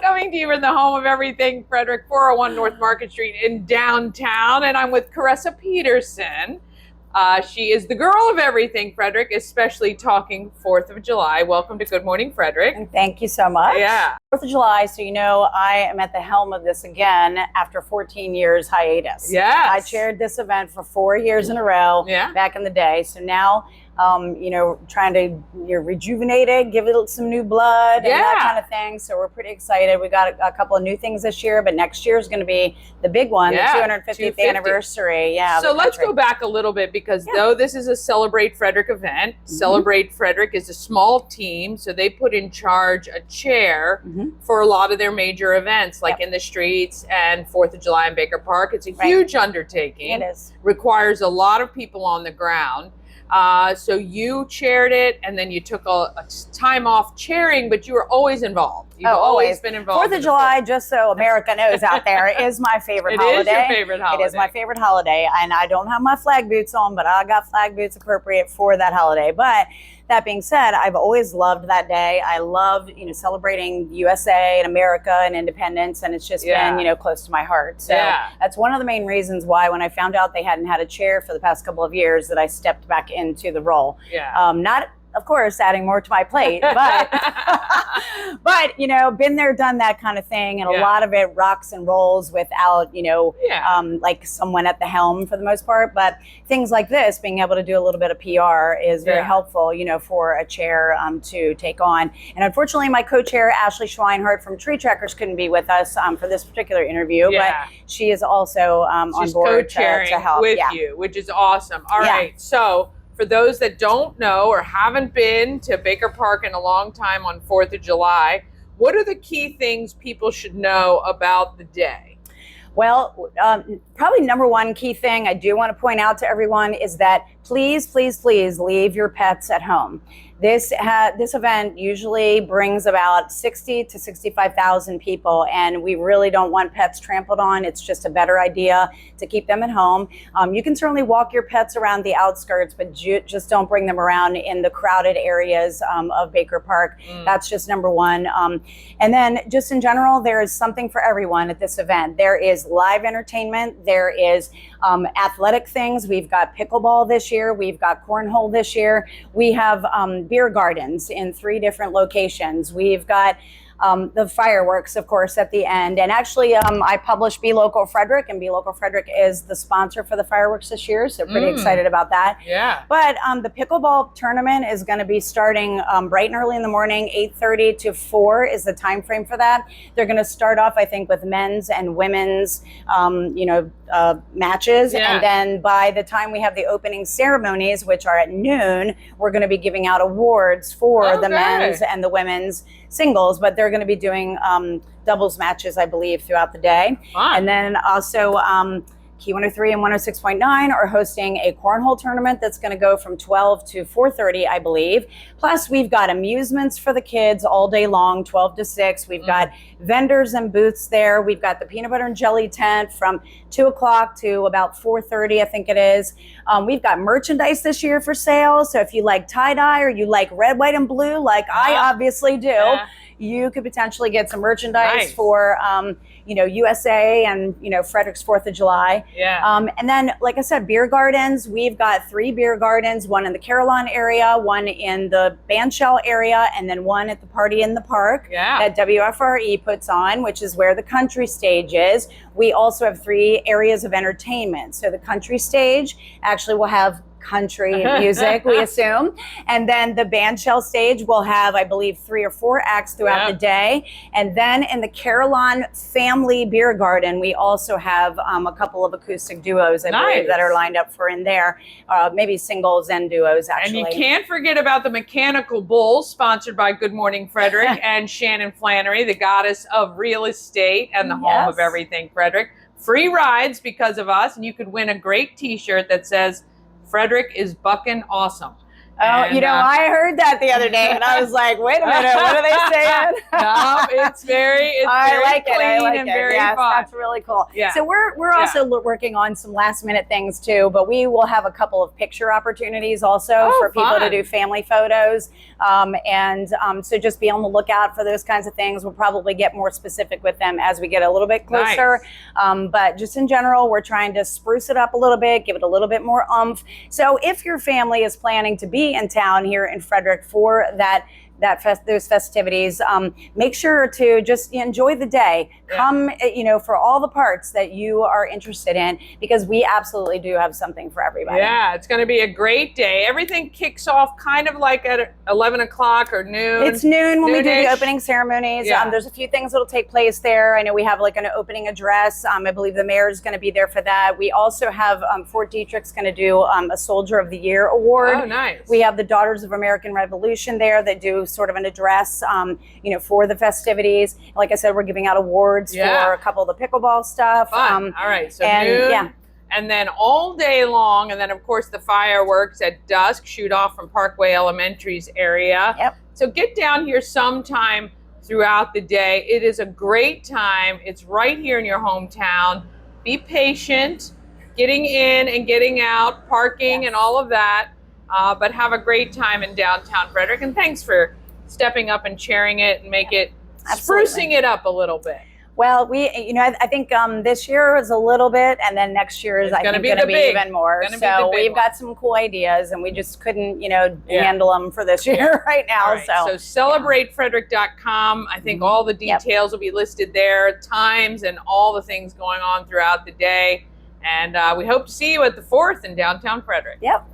Coming to you in the home of everything Frederick, 401 North Market Street in downtown. And I'm with Caressa Peterson. She is the girl of everything Frederick, especially talking 4th of July. Welcome to Good Morning Frederick. And thank you so much. Yeah. 4th of July, so you know I am at the helm of this again after 14 years hiatus. Yes. I chaired this event for 4 years in a row back in the day. So now, trying to rejuvenate it, give it some new blood and that kind of thing. So we're pretty excited. We got a couple of new things this year, but next year is going to be the big one, the 250th anniversary. Yeah. So let's go back a little bit because though this is a Celebrate Frederick event, Celebrate Frederick is a small team. So they put in charge a chair for a lot of their major events, like in the streets and 4th of July in Baker Park. It's a huge undertaking. It is. Requires a lot of people on the ground. So you chaired it, and then you took a time off chairing, but you were always involved. You've always been involved. 4th of July, just so America knows out there, is my favorite holiday. It is your favorite holiday. It is my favorite holiday, and I don't have my flag boots on, but I got flag boots appropriate for that holiday. But that being said, I've always loved that day. I love, celebrating USA and America and independence, and it's just been, close to my heart. So that's one of the main reasons why when I found out they hadn't had a chair for the past couple of years that I stepped back into the role. Not, of course, adding more to my plate, but been there, done that kind of thing, and a lot of it rocks and rolls without, like someone at the helm for the most part. But things like this, being able to do a little bit of PR is very helpful, for a chair to take on. And unfortunately, my co-chair Ashley Schweinhardt from Tree Trackers couldn't be with us for this particular interview, but she is also on board to help with you, which is awesome. All right, so. For those that don't know or haven't been to Baker Park in a long time on 4th of July, what are the key things people should know about the day? Well, probably number one key thing I do want to point out to everyone is that please, please, please leave your pets at home. This event usually brings about 60 to 65,000 people, and we really don't want pets trampled on. It's just a better idea to keep them at home. You can certainly walk your pets around the outskirts, but just don't bring them around in the crowded areas of Baker Park. That's just number one. And then just in general, there is something for everyone at this event. There is live entertainment. There is athletic things. We've got pickleball this year. We've got cornhole this year. We have beer gardens in 3 different locations. We've got the fireworks, of course, at the end. And actually, I published Be Local Frederick, and Be Local Frederick is the sponsor for the fireworks this year. So pretty excited about that. Yeah. But the pickleball tournament is going to be starting bright and early in the morning. 8:30 to 4 is the time frame for that. They're going to start off, I think, with men's and women's, matches. And then by the time we have the opening ceremonies, which are at noon, we're going to be giving out awards for the men's and the women's singles, but they're going to be doing doubles matches, I believe, throughout the day. And then also Key 103 and 106.9 are hosting a cornhole tournament that's going to go from 12 to 4:30, I believe. Plus, we've got amusements for the kids all day long, 12 to 6. We've got vendors and booths there. We've got the peanut butter and jelly tent from 2 o'clock to about 4:30, I think it is. We've got merchandise this year for sale. So if you like tie-dye or you like red, white, and blue, like I obviously do, you could potentially get some merchandise for, USA and, Frederick's 4th of July. And then, like I said, beer gardens. We've got 3 beer gardens, one in the Carillon area, one in the Bandshell area, and then one at the Party in the Park that WFRE puts on, which is where the country stage is. We also have 3 areas of entertainment. So the country stage actually will have country music, we assume. And then the Bandshell stage will have, I believe, 3 or 4 acts throughout the day. And then in the Carillon Family Beer Garden, we also have a couple of acoustic duos, I believe, that are lined up for in there. Maybe singles and duos, actually. And you can't forget about the Mechanical Bull, sponsored by Good Morning Frederick and Shannon Flannery, the goddess of real estate and the home of everything Frederick. Free rides because of us, and you could win a great t-shirt that says, Frederick is buckin' awesome. Oh, And, I heard that the other day, and I was like, wait a minute, what are they saying? No, it's very clean and very yes, fun. that's really cool. Yeah. So we're also working on some last minute things too, but we will have a couple of picture opportunities also for people to do family photos. So just be on the lookout for those kinds of things. We'll probably get more specific with them as we get a little bit closer. Nice. But just in general, we're trying to spruce it up a little bit, give it a little bit more oomph. So if your family is planning to be in town here in Frederick for those festivities, make sure to just enjoy the day. Come, for all the parts that you are interested in, because we absolutely do have something for everybody. Yeah, it's going to be a great day. Everything kicks off kind of like at 11 o'clock or noon. It's noon when we do the opening ceremonies. Yeah. There's a few things that'll take place there. I know we have like an opening address. I believe the mayor is going to be there for that. We also have Fort Detrick's going to do a Soldier of the Year award. Oh, nice. We have the Daughters of American Revolution there that do sort of an address, for the festivities. Like I said, we're giving out awards for a couple of the pickleball stuff. Fun. All right, so noon, and then all day long, and then of course the fireworks at dusk shoot off from Parkway Elementary's area. Yep. So get down here sometime throughout the day. It is a great time. It's right here in your hometown. Be patient, getting in and getting out, parking and all of that, but have a great time in downtown Frederick. And thanks for stepping up and sharing it and make it sprucing it up a little bit. Well, I think this year is a little bit, and then next year is going to be even more. So we've got some cool ideas, and we just couldn't, handle them for this year right now. Right. So celebratefrederick.com. I think all the details will be listed there, times and all the things going on throughout the day. And we hope to see you at the 4th in downtown Frederick. Yep.